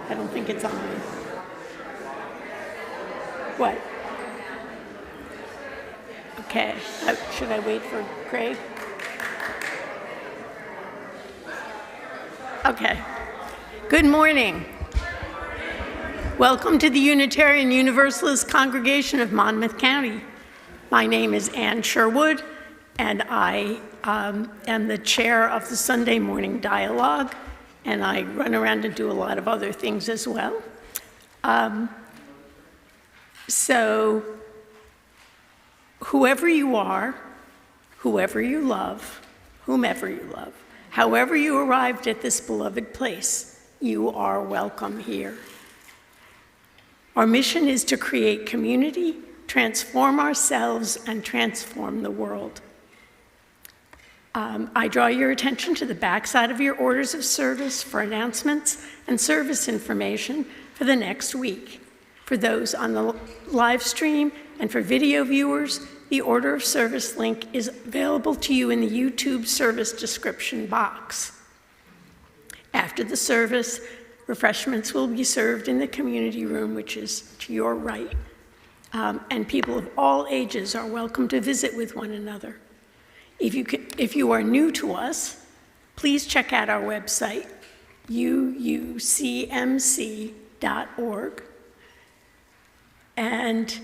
I don't think it's on. What? Okay, should I wait for Craig? Okay. Good morning. Welcome to the Unitarian Universalist congregation of Monmouth County. My name is Ann Sherwood, and I am the chair of the Sunday morning dialogue, and I run around and do a lot of other things as well. So whoever you are, whoever you love, whomever you love, however you arrived at this beloved place, you are welcome here. Our mission is to create community, transform ourselves, and transform the world. I draw your attention to the backside of your orders of service for announcements and service information for the next week. For those on the live stream and for video viewers, the order of service link is available to you in the YouTube service description box. After the service, refreshments will be served in the community room, which is to your right. And people of all ages are welcome to visit with one another. If you are new to us, please check out our website, uucmc.org. And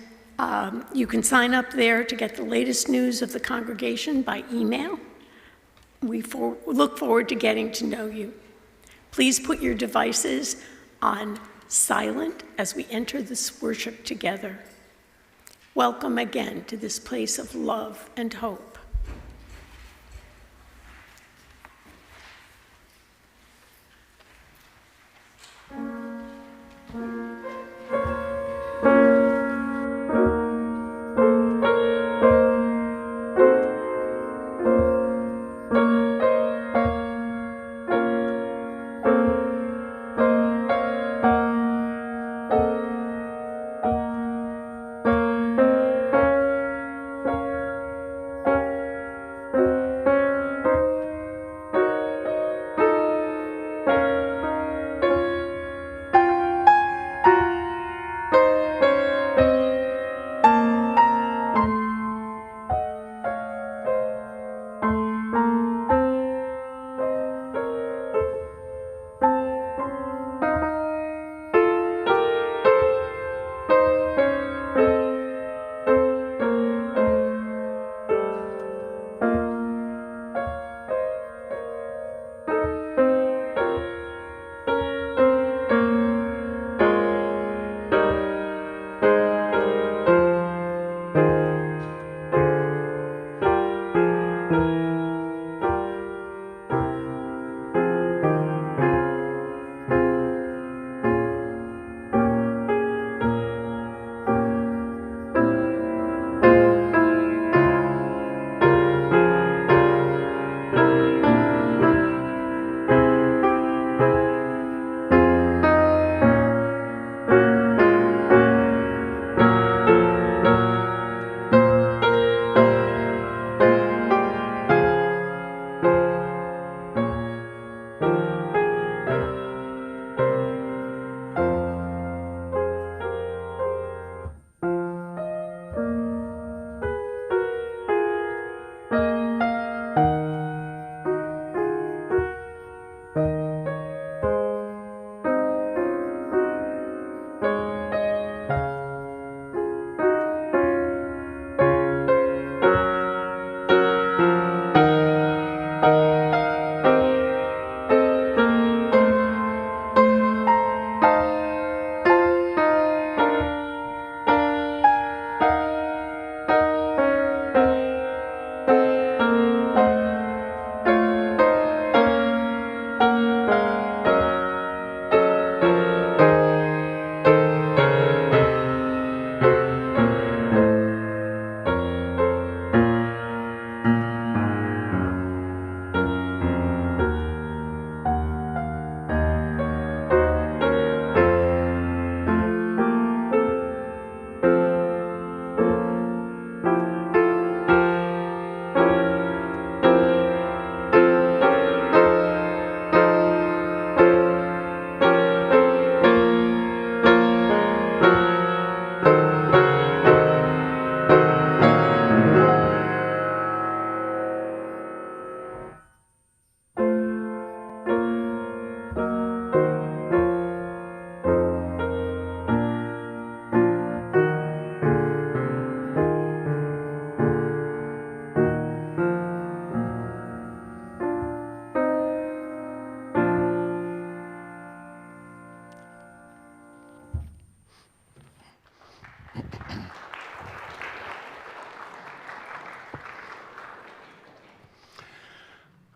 you can sign up there to get the latest news of the congregation by email. We look forward to getting to know you. Please put your devices on silent as we enter this worship together. Welcome again to this place of love and hope.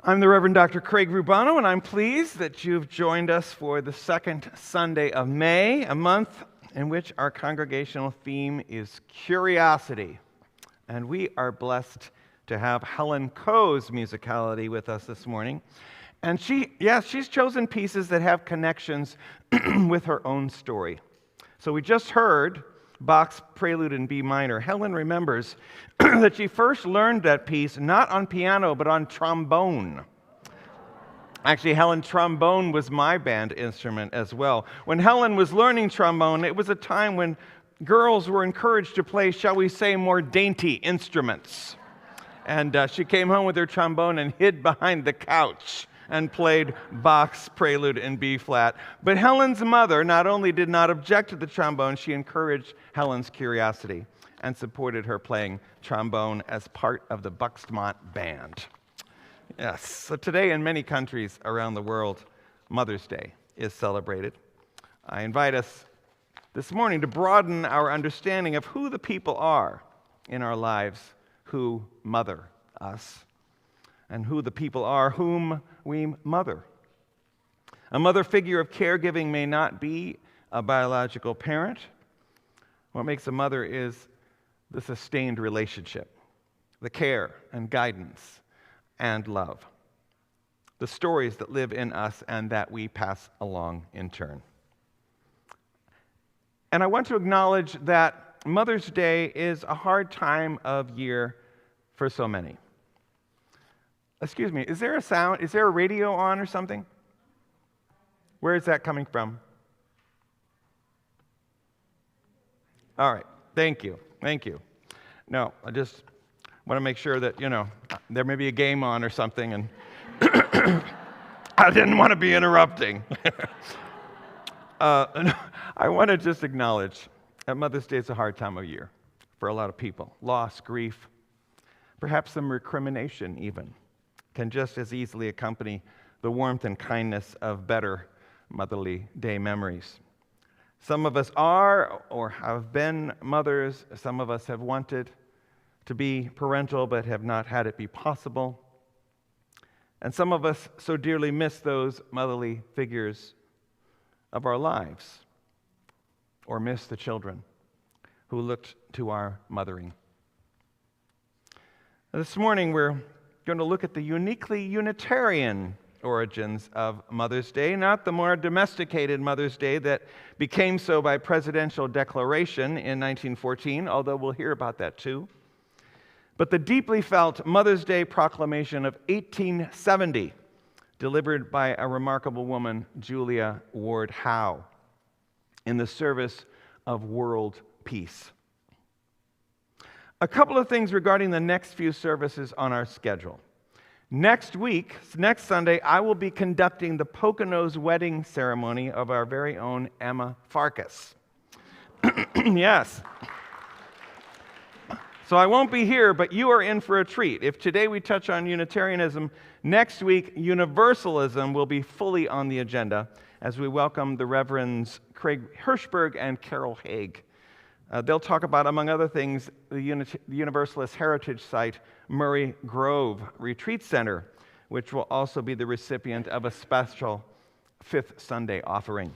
I'm the Reverend Dr. Craig Rubano, and I'm pleased that you've joined us for the second Sunday of May, a month in which our congregational theme is curiosity. And we are blessed to have Helen Coe's musicality with us this morning. And she's chosen pieces that have connections with her own story. So we just heard Bach's Prelude in B minor. Helen remembers that she first learned that piece not on piano, but on trombone. Actually, Helen, trombone was my band instrument as well. When Helen was learning trombone, it was a time when girls were encouraged to play, shall we say, more dainty instruments. And she came home with her trombone and hid behind the couch and played Bach's Prelude in B flat. But Helen's mother not only did not object to the trombone, she encouraged Helen's curiosity and supported her playing trombone as part of the Buxmont Band. Yes, so today in many countries around the world, Mother's Day is celebrated. I invite us this morning to broaden our understanding of who the people are in our lives who mother us, and who the people are whom we mother. A mother figure of caregiving may not be a biological parent. What makes a mother is the sustained relationship, the care and guidance and love, the stories that live in us and that we pass along in turn. And I want to acknowledge that Mother's Day is a hard time of year for so many. Excuse me, is there a sound? Is there a radio on or something? Where is that coming from? All right, thank you. No, I just want to make sure that, there may be a game on or something, and I didn't want to be interrupting. I want to just acknowledge that Mother's Day is a hard time of year for a lot of people. Loss, grief, perhaps some recrimination even, can just as easily accompany the warmth and kindness of better Motherly Day memories. Some of us are or have been mothers. Some of us have wanted to be parental but have not had it be possible. And some of us so dearly miss those motherly figures of our lives, or miss the children who looked to our mothering. This morning we're going to look at the uniquely Unitarian origins of Mother's Day, not the more domesticated Mother's Day that became so by presidential declaration in 1914, although we'll hear about that too, but the deeply felt Mother's Day Proclamation of 1870, delivered by a remarkable woman, Julia Ward Howe, in the service of world peace. A couple of things regarding the next few services on our schedule. Next Sunday, I will be conducting the Poconos wedding ceremony of our very own Emma Farkas. Yes. So I won't be here, but you are in for a treat. If today we touch on Unitarianism, next week Universalism will be fully on the agenda as we welcome the Reverends Craig Hirschberg and Carol Haig. They'll talk about, among other things, the Universalist heritage site, Murray Grove Retreat Center, which will also be the recipient of a special Fifth Sunday offering.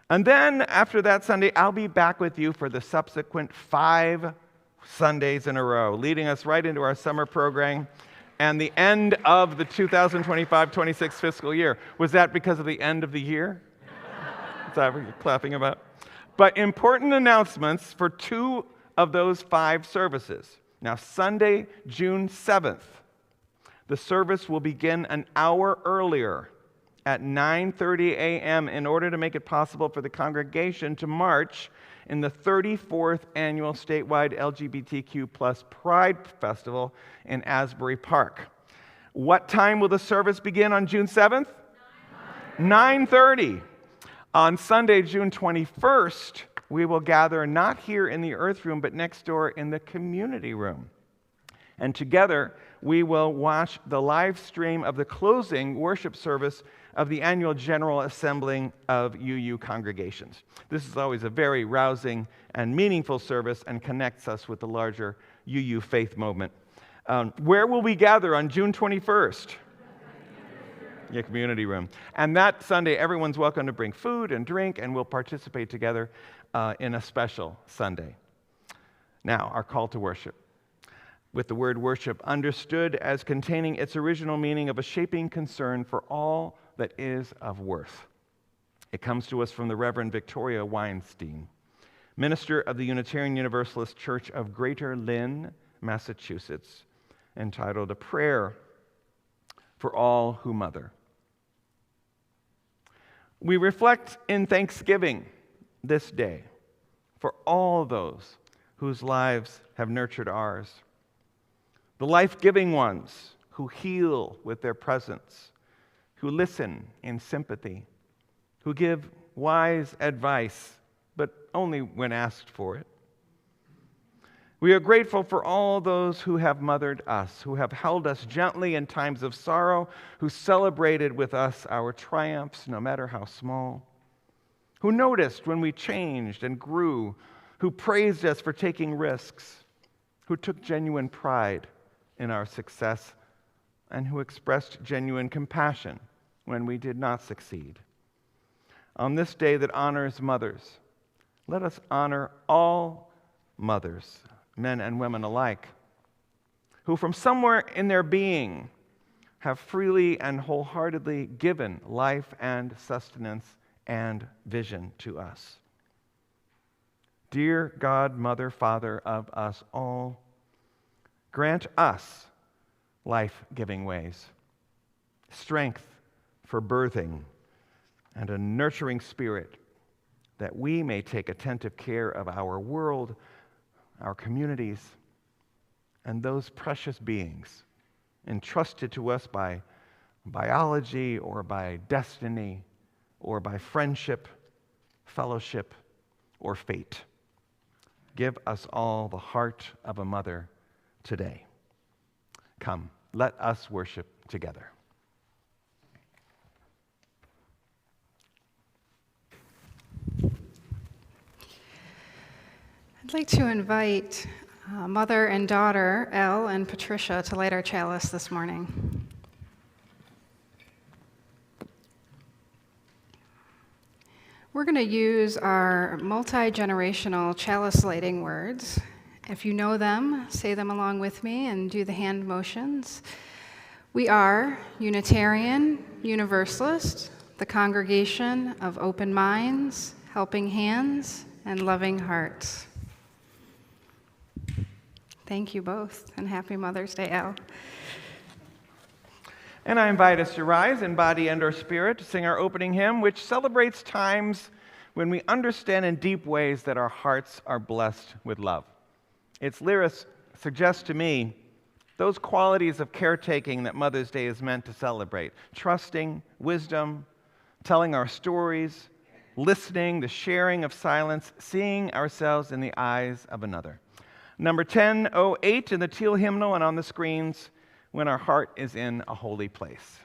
And then, after that Sunday, I'll be back with you for the subsequent 5 Sundays in a row, leading us right into our summer program and the end of the 2025-26 fiscal year. Was that because of the end of the year? Is that what you're clapping about? But important announcements for 2 of those 5 services. Now, Sunday, June 7th, the service will begin an hour earlier at 9:30 a.m. in order to make it possible for the congregation to march in the 34th annual statewide LGBTQ+ Pride Festival in Asbury Park. What time will the service begin on June 7th? 9:30. On Sunday, June 21st, we will gather not here in the Earth Room, but next door in the Community Room. And together, we will watch the live stream of the closing worship service of the annual General Assembly of UU congregations. This is always a very rousing and meaningful service and connects us with the larger UU faith movement. Where will we gather on June 21st? Yeah, community room. And that Sunday, everyone's welcome to bring food and drink, and we'll participate together in a special Sunday. Now, our call to worship. With the word worship understood as containing its original meaning of a shaping concern for all that is of worth. It comes to us from the Reverend Victoria Weinstein, minister of the Unitarian Universalist Church of Greater Lynn, Massachusetts, entitled A Prayer for All Who Mother. We reflect in thanksgiving this day for all those whose lives have nurtured ours, the life-giving ones who heal with their presence, who listen in sympathy, who give wise advice, but only when asked for it. We are grateful for all those who have mothered us, who have held us gently in times of sorrow, who celebrated with us our triumphs, no matter how small, who noticed when we changed and grew, who praised us for taking risks, who took genuine pride in our success, and who expressed genuine compassion when we did not succeed. On this day that honors mothers, let us honor all mothers, men and women alike, who from somewhere in their being have freely and wholeheartedly given life and sustenance and vision to us. Dear God, Mother, Father of us all, grant us life-giving ways, strength for birthing, and a nurturing spirit, that we may take attentive care of our world, our communities, and those precious beings entrusted to us by biology or by destiny or by friendship, fellowship, or fate. Give us all the heart of a mother today. Come, let us worship together. I'd like to invite mother and daughter, Elle and Patricia, to light our chalice this morning. We're going to use our multi-generational chalice lighting words. If you know them, say them along with me and do the hand motions. We are Unitarian Universalist, the congregation of open minds, helping hands, and loving hearts. Thank you both, and happy Mother's Day, Elle. And I invite us to rise in body and or spirit to sing our opening hymn, which celebrates times when we understand in deep ways that our hearts are blessed with love. Its lyrics suggest to me those qualities of caretaking that Mother's Day is meant to celebrate: trusting, wisdom, telling our stories, listening, the sharing of silence, seeing ourselves in the eyes of another. Number 1008 in the teal hymnal and on the screens, When Our Heart is in a Holy Place.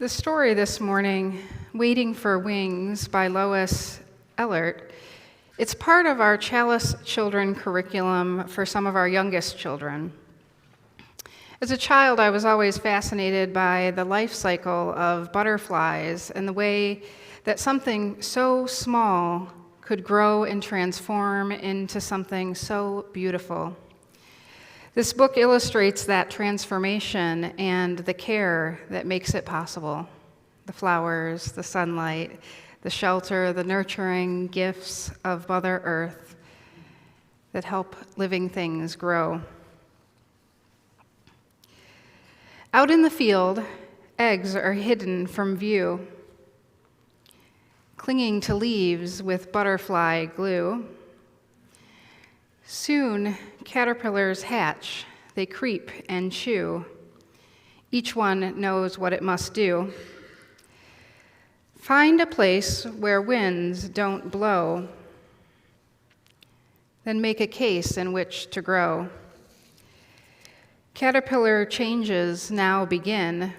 The story this morning, Waiting for Wings by Lois Ellert, it's part of our Chalice Children curriculum for some of our youngest children. As a child, I was always fascinated by the life cycle of butterflies and the way that something so small could grow and transform into something so beautiful. This book illustrates that transformation and the care that makes it possible. The flowers, the sunlight, the shelter, the nurturing gifts of Mother Earth that help living things grow. Out in the field, eggs are hidden from view, clinging to leaves with butterfly glue. Soon, caterpillars hatch, they creep and chew. Each one knows what it must do. Find a place where winds don't blow, then make a case in which to grow. Caterpillar changes now begin.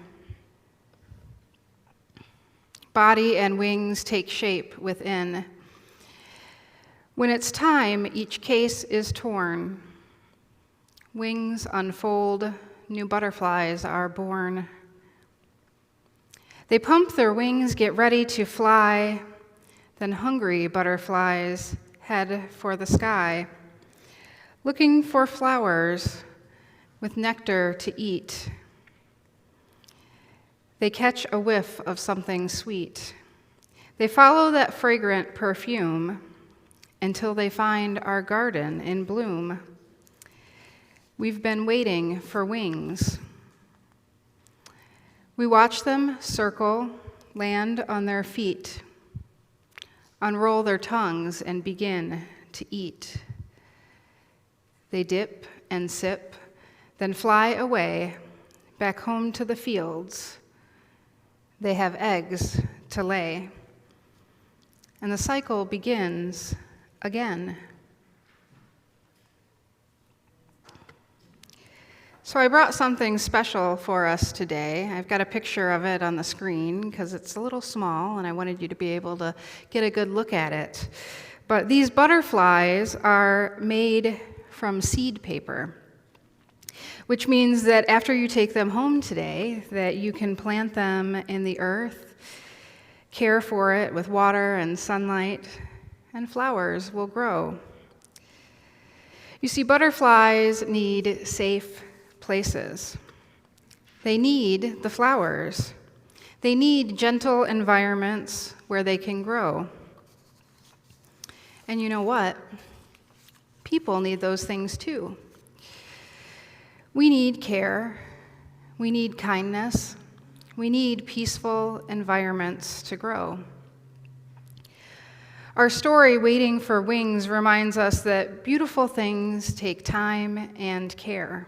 Body and wings take shape within. When it's time, each case is torn. Wings unfold, new butterflies are born. They pump their wings, get ready to fly, then hungry butterflies head for the sky, looking for flowers with nectar to eat. They catch a whiff of something sweet. They follow that fragrant perfume until they find our garden in bloom. We've been waiting for wings. We watch them circle, land on their feet, unroll their tongues and begin to eat. They dip and sip, then fly away, back home to the fields. They have eggs to lay. And the cycle begins again. So I brought something special for us today. I've got a picture of it on the screen because it's a little small and I wanted you to be able to get a good look at it. But these butterflies are made from seed paper, which means that after you take them home today, that you can plant them in the earth, care for it with water and sunlight, and flowers will grow. You see, butterflies need safe places. They need the flowers. They need gentle environments where they can grow. And you know what? People need those things too. We need care. We need kindness. We need peaceful environments to grow. Our story, Waiting for Wings, reminds us that beautiful things take time and care.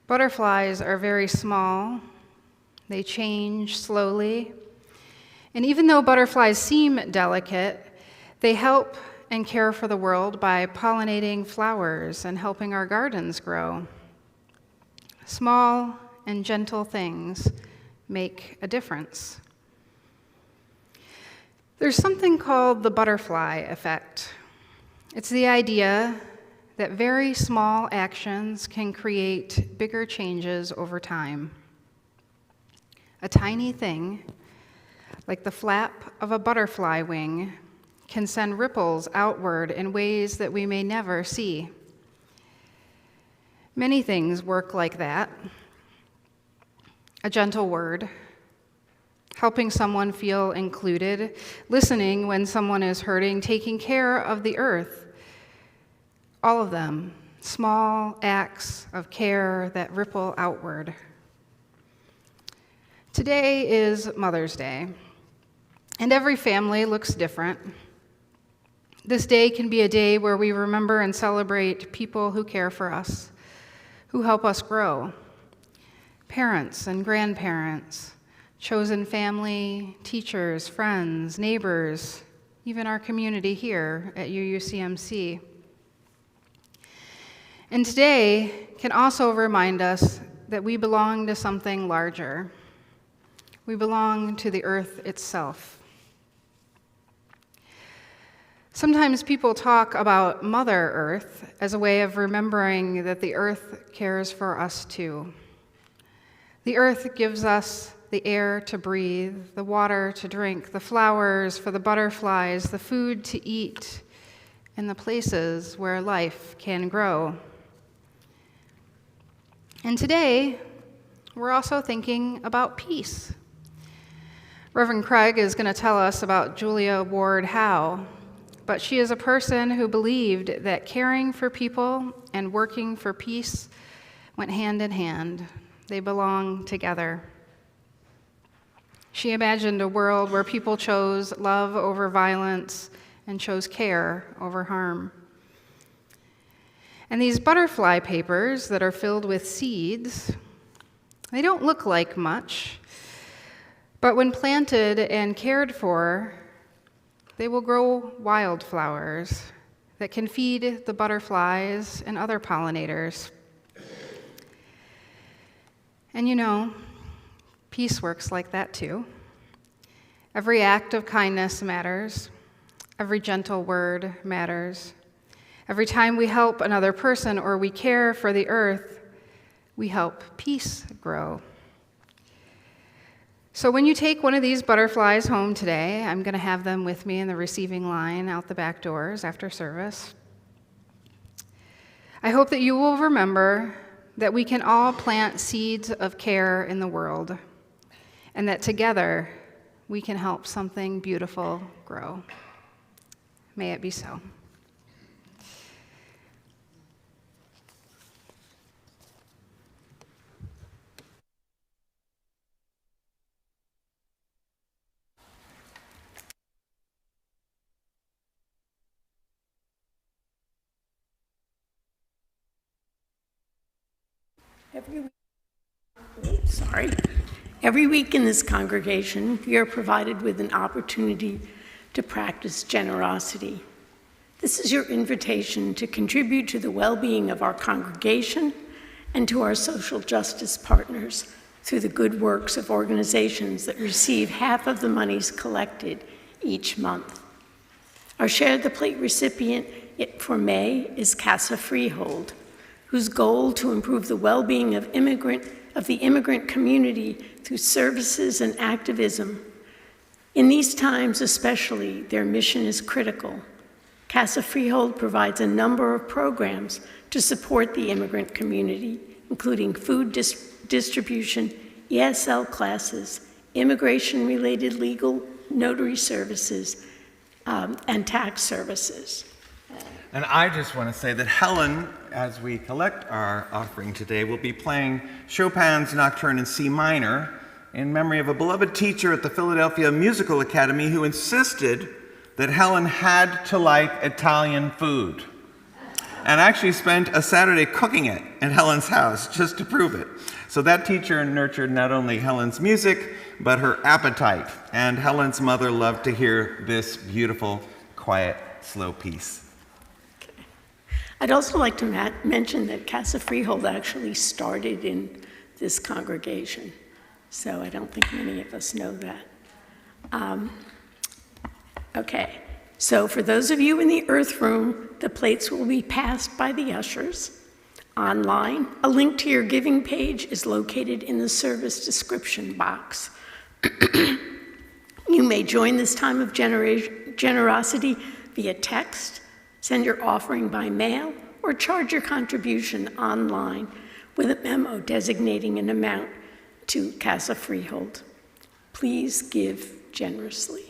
Butterflies are very small. They change slowly. And even though butterflies seem delicate, they help and care for the world by pollinating flowers and helping our gardens grow. Small and gentle things make a difference. There's something called the butterfly effect. It's the idea that very small actions can create bigger changes over time. A tiny thing, like the flap of a butterfly wing, can send ripples outward in ways that we may never see. Many things work like that. A gentle word, helping someone feel included, listening when someone is hurting, taking care of the earth. All of them, small acts of care that ripple outward. Today is Mother's Day, and every family looks different. This day can be a day where we remember and celebrate people who care for us, who help us grow. Parents and grandparents, chosen family, teachers, friends, neighbors, even our community here at UUCMC. And today can also remind us that we belong to something larger, We belong to the earth itself. Sometimes people talk about Mother Earth as a way of remembering that the earth cares for us too. The earth gives us the air to breathe, the water to drink, the flowers for the butterflies, the food to eat, and the places where life can grow. And today, we're also thinking about peace. Reverend Craig is going to tell us about Julia Ward Howe, but she is a person who believed that caring for people and working for peace went hand in hand. They belong together. She imagined a world where people chose love over violence and chose care over harm. And these butterfly papers that are filled with seeds, they don't look like much, but when planted and cared for, they will grow wildflowers that can feed the butterflies and other pollinators. And you know, peace works like that too. Every act of kindness matters. Every gentle word matters. Every time we help another person or we care for the earth, we help peace grow. So when you take one of these butterflies home today, I'm going to have them with me in the receiving line out the back doors after service. I hope that you will remember that we can all plant seeds of care in the world, and that together we can help something beautiful grow. May it be so. Every week in this congregation, we are provided with an opportunity to practice generosity. This is your invitation to contribute to the well-being of our congregation and to our social justice partners through the good works of organizations that receive half of the monies collected each month. Our Share the Plate recipient for May is Casa Freehold, whose goal to improve the well-being of the immigrant community through services and activism. In these times especially, their mission is critical. Casa Freehold provides a number of programs to support the immigrant community, including food distribution, ESL classes, immigration-related legal notary services, and tax services. And I just want to say that Helen, as we collect our offering today, will be playing Chopin's Nocturne in C minor in memory of a beloved teacher at the Philadelphia Musical Academy who insisted that Helen had to like Italian food, and actually spent a Saturday cooking it at Helen's house just to prove it. So that teacher nurtured not only Helen's music, but her appetite. And Helen's mother loved to hear this beautiful, quiet, slow piece. I'd also like to mention that Casa Freehold actually started in this congregation, so I don't think many of us know that. Okay, so for those of you in the Earth Room, the plates will be passed by the ushers. Online, a link to your giving page is located in the service description box. You may join this time of generosity via text, send your offering by mail, or charge your contribution online with a memo designating an amount to Casa Freehold. Please give generously.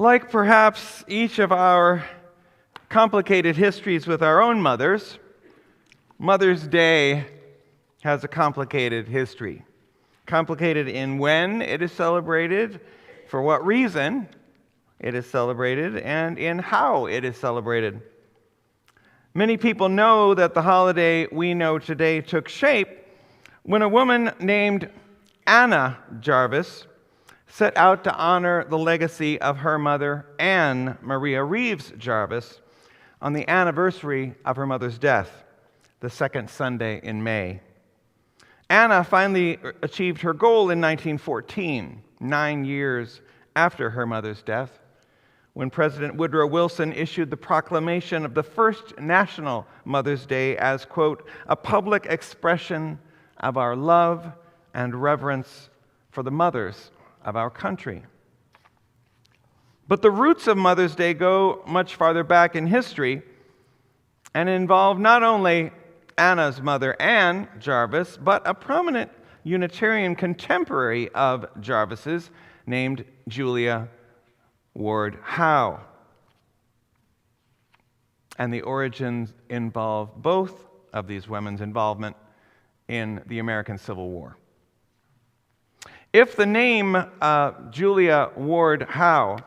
Like perhaps each of our complicated histories with our own mothers, Mother's Day has a complicated history. Complicated in when it is celebrated, for what reason it is celebrated, and in how it is celebrated. Many people know that the holiday we know today took shape when a woman named Anna Jarvis set out to honor the legacy of her mother, Anne Maria Reeves Jarvis, on the anniversary of her mother's death, the second Sunday in May. Anna finally achieved her goal in 1914, 9 years after her mother's death, when President Woodrow Wilson issued the proclamation of the first National Mother's Day as, quote, a public expression of our love and reverence for the mothers of our country. But the roots of Mother's Day go much farther back in history and involve not only Anna's mother, Anne Jarvis, but a prominent Unitarian contemporary of Jarvis's named Julia Ward Howe. And the origins involve both of these women's involvement in the American Civil War. If the name Julia Ward Howe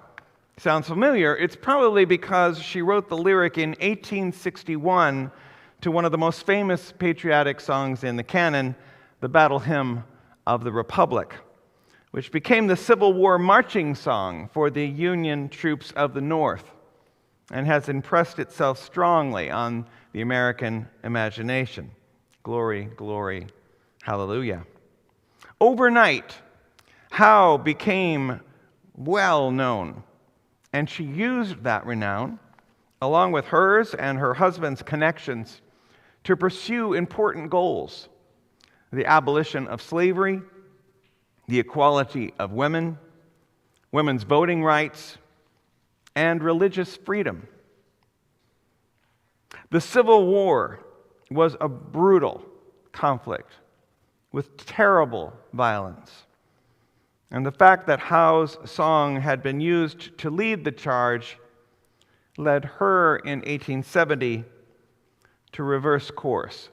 sounds familiar, it's probably because she wrote the lyric in 1861 to one of the most famous patriotic songs in the canon, the Battle Hymn of the Republic, which became the Civil War marching song for the Union troops of the North and has impressed itself strongly on the American imagination. Glory, glory, hallelujah. Overnight, Howe became well known, and she used that renown, along with hers and her husband's connections, to pursue important goals: the abolition of slavery, the equality of women, women's voting rights, and religious freedom. The Civil War was a brutal conflict with terrible violence. And the fact that Howe's song had been used to lead the charge led her in 1870 to reverse course.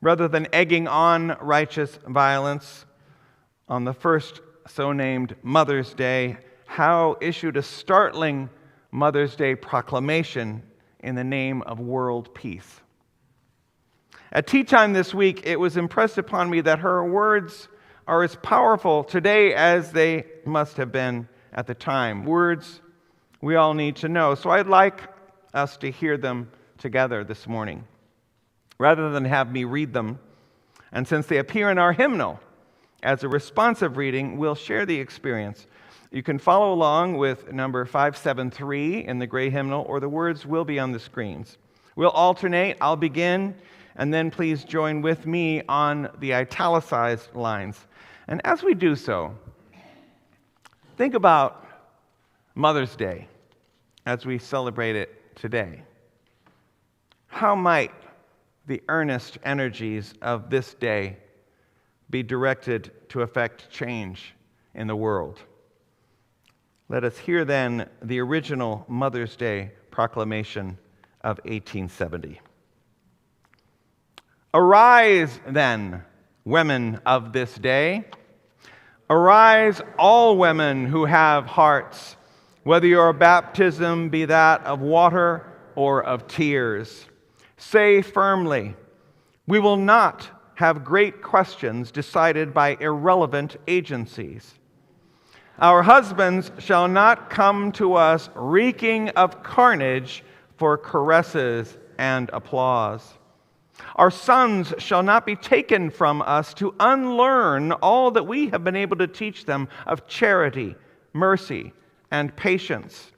Rather than egging on righteous violence, on the first so-named Mother's Day, Howe issued a startling Mother's Day proclamation in the name of world peace. At tea time this week, it was impressed upon me that her words are as powerful today as they must have been at the time. Words we all need to know. So I'd like us to hear them together this morning, rather than have me read them. And since they appear in our hymnal as a responsive reading, we'll share the experience. You can follow along with number 573 in the gray hymnal, or the words will be on the screens. We'll alternate. I'll begin, and then please join with me on the italicized lines. And as we do so, think about Mother's Day as we celebrate it today. How might the earnest energies of this day be directed to effect change in the world? Let us hear then the original Mother's Day proclamation of 1870. Arise then, women of this day. Arise, all women who have hearts, whether your baptism be that of water or of tears. Say firmly, we will not have great questions decided by irrelevant agencies. Our husbands shall not come to us reeking of carnage for caresses and applause. Our sons shall not be taken from us to unlearn all that we have been able to teach them of charity, mercy, and patience.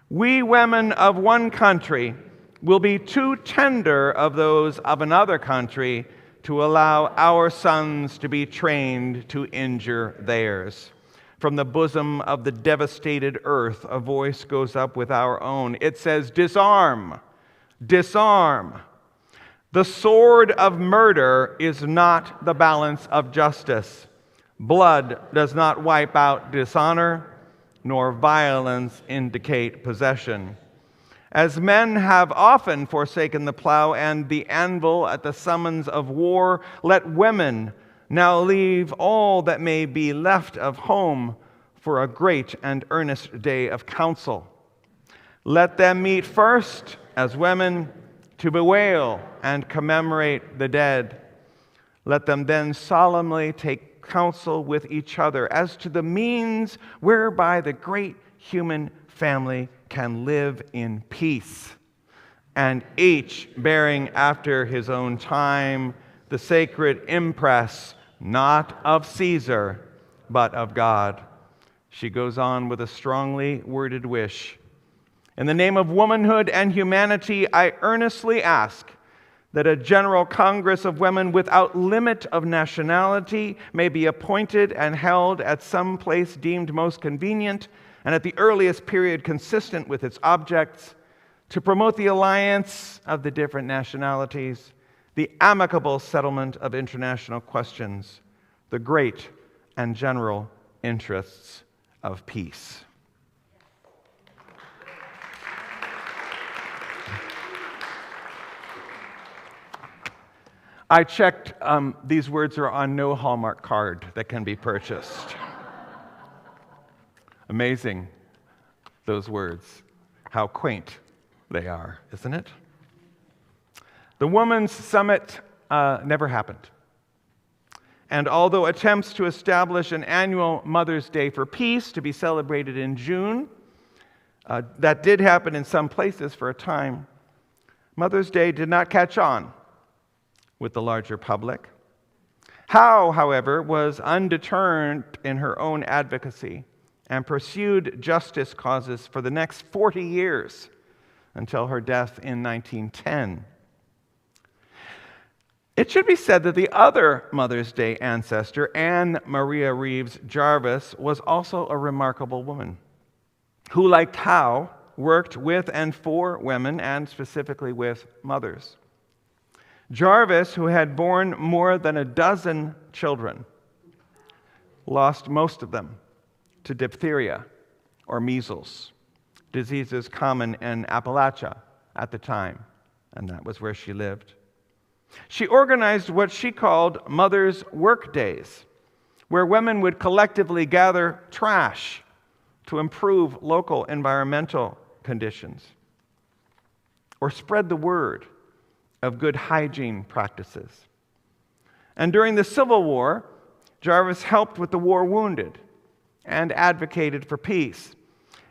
We women of one country will be too tender of those of another country to allow our sons to be trained to injure theirs. From the bosom of the devastated earth, a voice goes up with our own. It says, disarm, disarm. The sword of murder is not the balance of justice. Blood does not wipe out dishonor. nor violence indicate possession. As men have often forsaken the plow and the anvil at the summons of war, let women now leave all that may be left of home for a great and earnest day of council. Let them meet first as women to bewail and commemorate the dead. Let them then solemnly take counsel with each other as to the means whereby the great human family can live in peace, and each bearing after his own time the sacred impress, not of Caesar, but of God. She goes on with a strongly worded wish. In the name of womanhood and humanity, I earnestly ask that a general congress of women without limit of nationality may be appointed and held at some place deemed most convenient and at the earliest period consistent with its objects, to promote the alliance of the different nationalities, the amicable settlement of international questions, the great and general interests of peace. I checked, these words are on no Hallmark card that can be purchased. Amazing, those words. How quaint they are, isn't it? The Women's Summit never happened. And although attempts to establish an annual Mother's Day for Peace to be celebrated in June, that did happen in some places for a time, Mother's Day did not catch on with the larger public. Howe, however, was undeterred in her own advocacy and pursued justice causes for the next 40 years until her death in 1910. It should be said that the other Mother's Day ancestor, Anne Maria Reeves Jarvis, was also a remarkable woman who, like Howe, worked with and for women and specifically with mothers. Jarvis, who had borne more than a dozen children, lost most of them to diphtheria or measles, diseases common in Appalachia at the time, and that was where she lived. She organized what she called Mothers' Work Days, where women would collectively gather trash to improve local environmental conditions or spread the word of good hygiene practices. And during the Civil War, Jarvis helped with the war wounded and advocated for peace.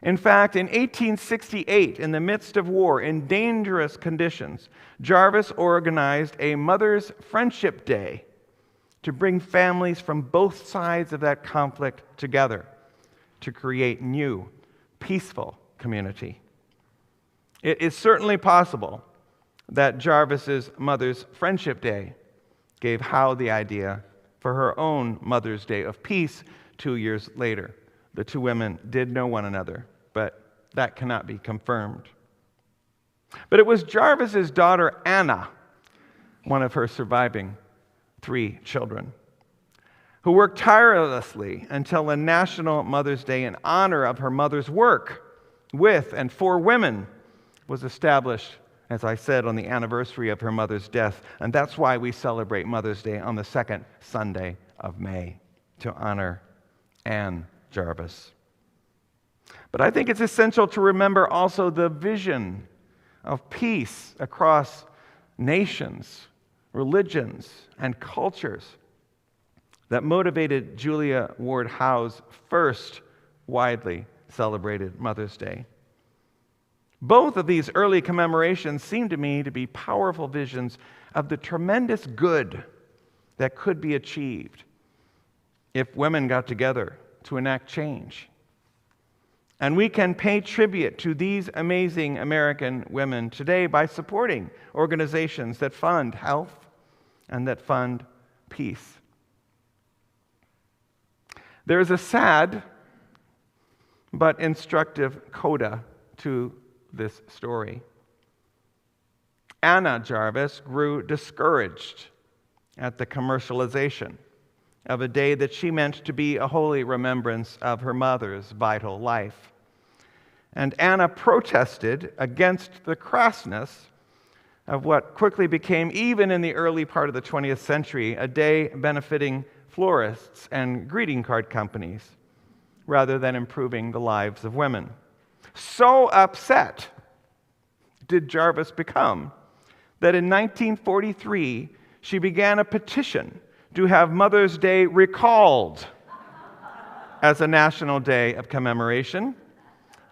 In fact, in 1868, in the midst of war, in dangerous conditions, Jarvis organized a Mother's Friendship Day to bring families from both sides of that conflict together to create new, peaceful community. It is certainly possible that Jarvis's Mother's Friendship Day gave Howe the idea for her own Mother's Day of Peace 2 years later. The two women did know one another, but that cannot be confirmed. But it was Jarvis's daughter Anna, one of her surviving 3 children, who worked tirelessly until a National Mother's Day in honor of her mother's work with and for women was established, as I said, on the anniversary of her mother's death. And that's why we celebrate Mother's Day on the second Sunday of May, to honor Anne Jarvis. But I think it's essential to remember also the vision of peace across nations, religions, and cultures that motivated Julia Ward Howe's first widely celebrated Mother's Day. Both of these early commemorations seem to me to be powerful visions of the tremendous good that could be achieved if women got together to enact change. And we can pay tribute to these amazing American women today by supporting organizations that fund health and that fund peace. There is a sad but instructive coda to this story. Anna Jarvis grew discouraged at the commercialization of a day that she meant to be a holy remembrance of her mother's vital life. And Anna protested against the crassness of what quickly became, even in the early part of the 20th century, a day benefiting florists and greeting card companies, rather than improving the lives of women. So upset did Jarvis become that in 1943 she began a petition to have Mother's Day recalled as a national day of commemoration,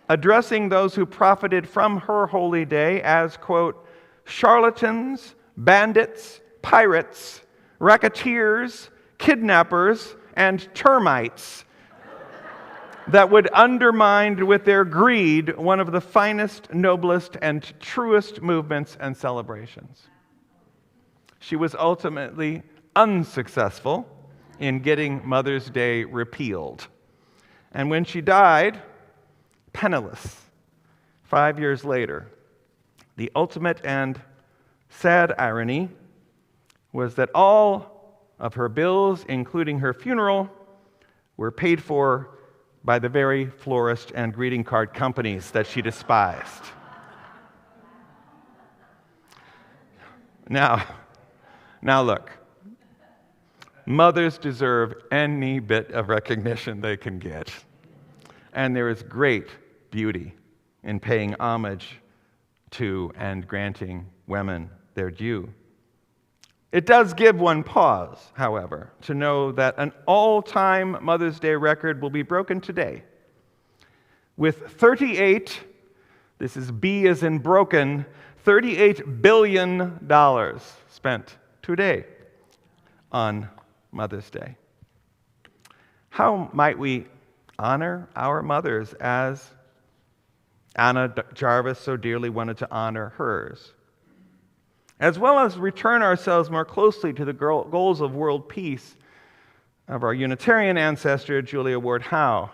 addressing those who profited from her holy day as, quote, charlatans, bandits, pirates, racketeers, kidnappers, and termites that would undermine with their greed one of the finest, noblest, and truest movements and celebrations. She was ultimately unsuccessful in getting Mother's Day repealed. And when she died, penniless, 5 years later, the ultimate and sad irony was that all of her bills, including her funeral, were paid for by the very florist and greeting card companies that she despised. Now look, mothers deserve any bit of recognition they can get. And there is great beauty in paying homage to and granting women their due. It does give one pause, however, to know that an all-time Mother's Day record will be broken today, with 38, this is B as in broken, $38 billion spent today on Mother's Day. How might we honor our mothers as Anna Jarvis so dearly wanted to honor hers, as well as return ourselves more closely to the goals of world peace of our Unitarian ancestor, Julia Ward Howe,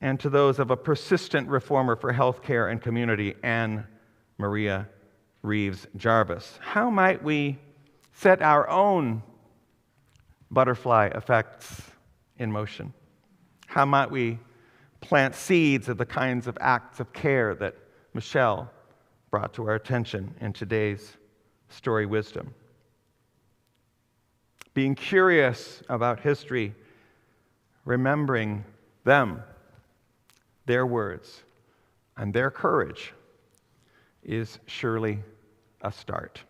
and to those of a persistent reformer for healthcare and community, Anne Maria Reeves Jarvis? How might we set our own butterfly effects in motion? How might we plant seeds of the kinds of acts of care that Michelle brought to our attention in today's story wisdom? Being curious about history, remembering them, their words, and their courage is surely a start.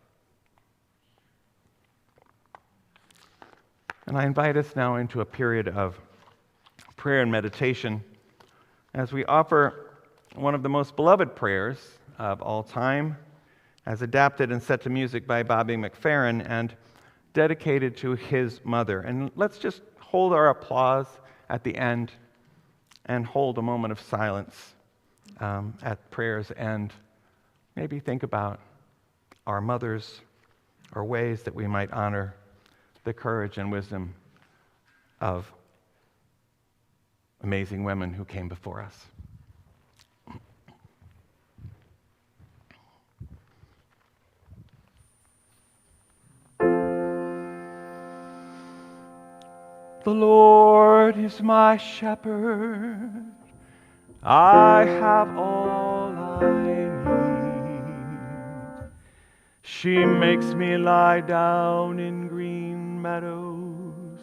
And I invite us now into a period of prayer and meditation as we offer one of the most beloved prayers of all time, as adapted and set to music by Bobby McFerrin and dedicated to his mother. And let's just hold our applause at the end and hold a moment of silence at prayer's end. Maybe think about our mothers or ways that we might honor the courage and wisdom of amazing women who came before us. The Lord is my shepherd, I have all I need. She makes me lie down in green meadows,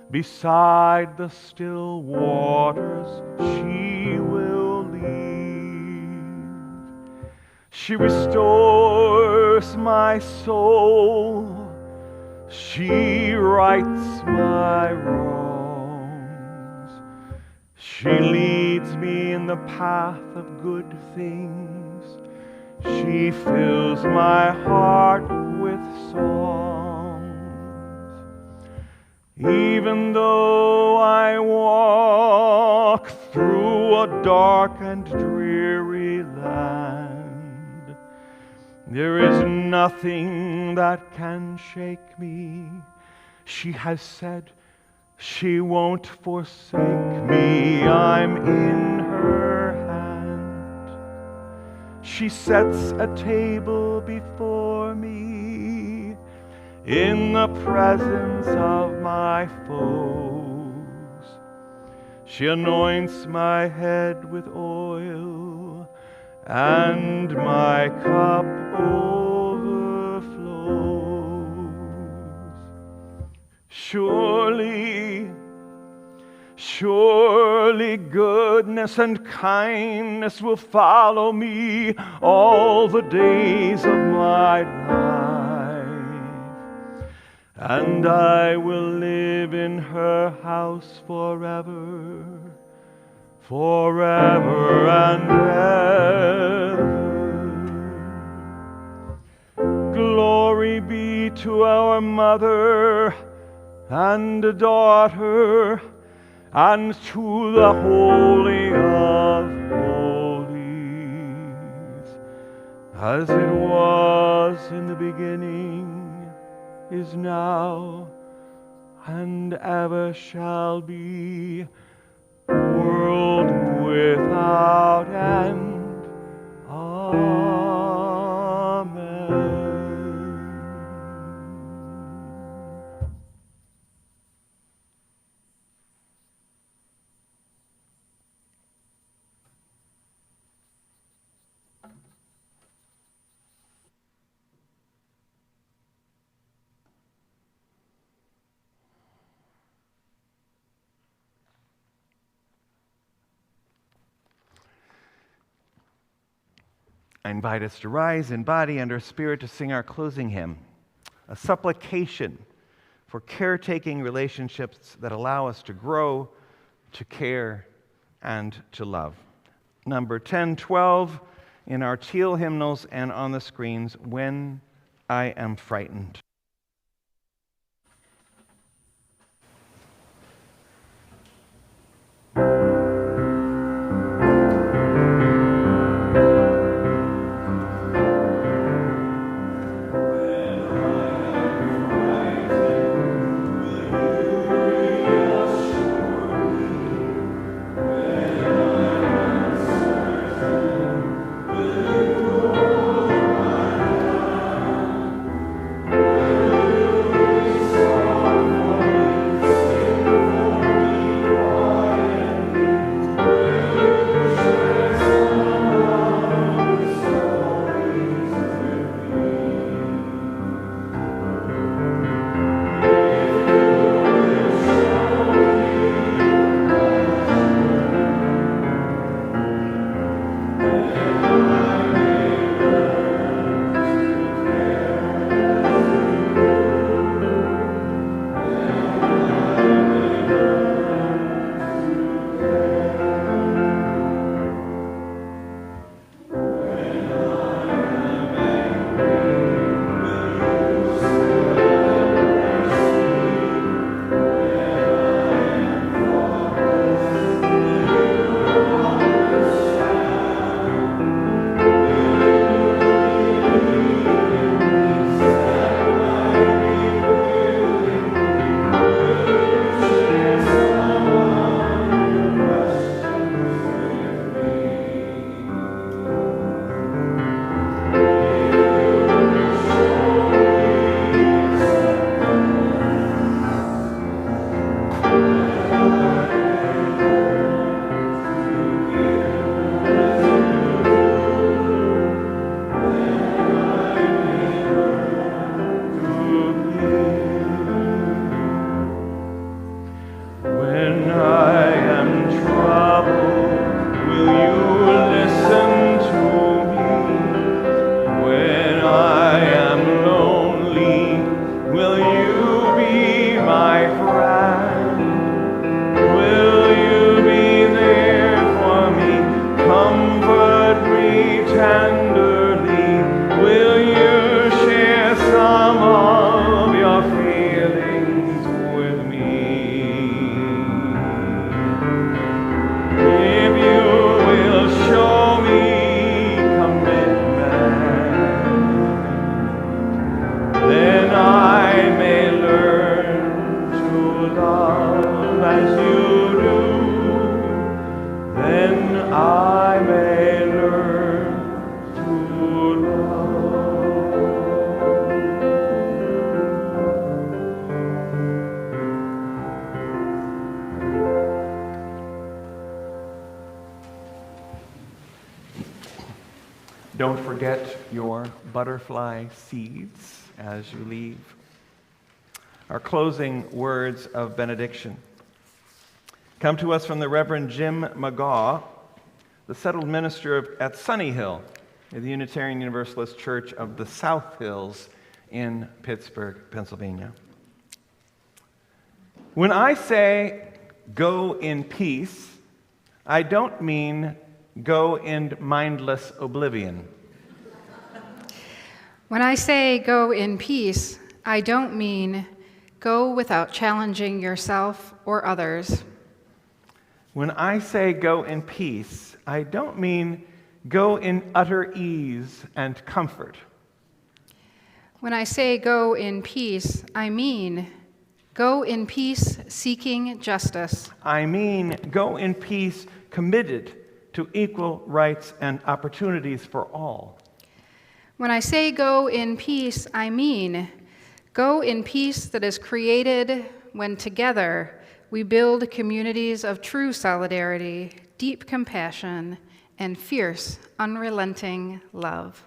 beside the still waters she will lead. She restores my soul, she rights my wrongs. She leads me in the path of good things. She fills my heart with songs. Even though I walk through a dark and dreary land, there is nothing that can shake me. She has said she won't forsake me. I'm in her hand. She sets a table before me in the presence of my foes. She anoints my head with oil, and my cup overflows. Surely, surely goodness and kindness will follow me all the days of my life, and I will live in her house forever, forever and ever. Glory be to our mother and daughter, and to the Holy of Holies, as it was in the beginning, is now, and ever shall be, world without end. Amen. I invite us to rise in body and our spirit to sing our closing hymn, a supplication for caretaking relationships that allow us to grow, to care, and to love. Number 1012 in our teal hymnals and on the screens, When I Am Frightened. When Don't forget your butterfly seeds as you leave. Our closing words of benediction come to us from the Reverend Jim McGaw, the settled minister at Sunny Hill, the Unitarian Universalist Church of the South Hills in Pittsburgh, Pennsylvania. When I say go in peace, I don't mean go in mindless oblivion. When I say go in peace, I don't mean go without challenging yourself or others. When I say go in peace, I don't mean go in utter ease and comfort. When I say go in peace, I mean go in peace seeking justice. I mean go in peace committed to equal rights and opportunities for all. When I say go in peace, I mean go in peace that is created when together we build communities of true solidarity, deep compassion, and fierce, unrelenting love.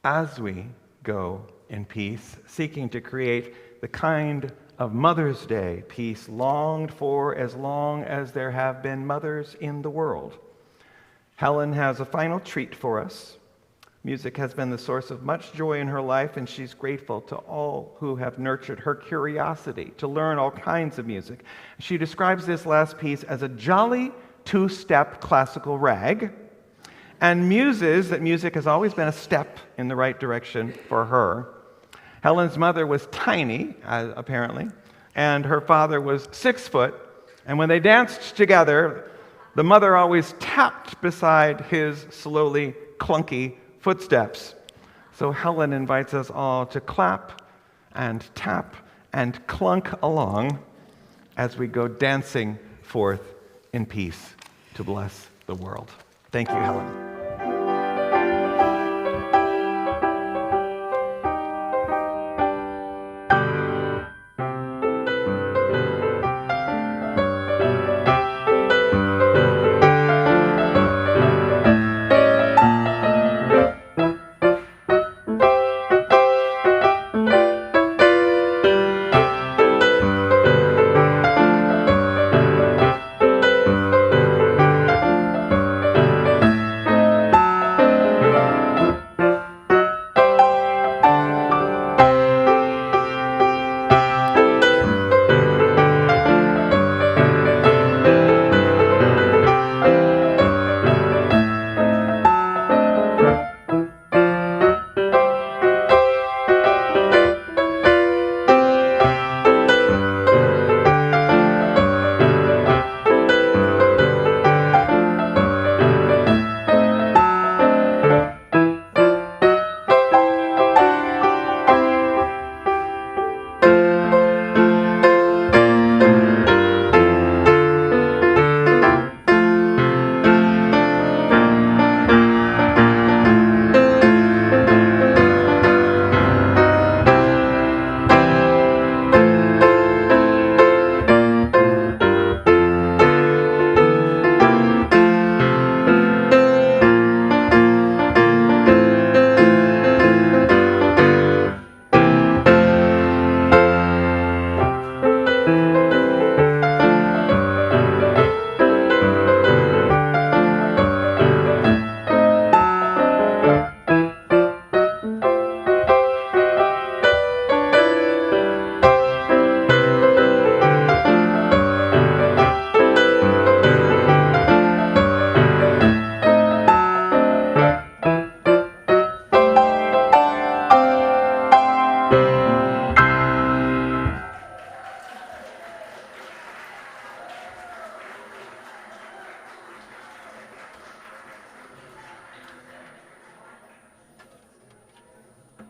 As we go in peace, seeking to create the kind of Mother's Day peace longed for as long as there have been mothers in the world, Helen has a final treat for us. Music has been the source of much joy in her life, and she's grateful to all who have nurtured her curiosity to learn all kinds of music. She describes this last piece as a jolly two-step classical rag, and muses that music has always been a step in the right direction for her. Helen's mother was tiny, apparently, and her father was 6 foot, and when they danced together, the mother always tapped beside his slowly clunky footsteps. So Helen invites us all to clap and tap and clunk along as we go dancing forth in peace to bless the world. Thank you, Helen.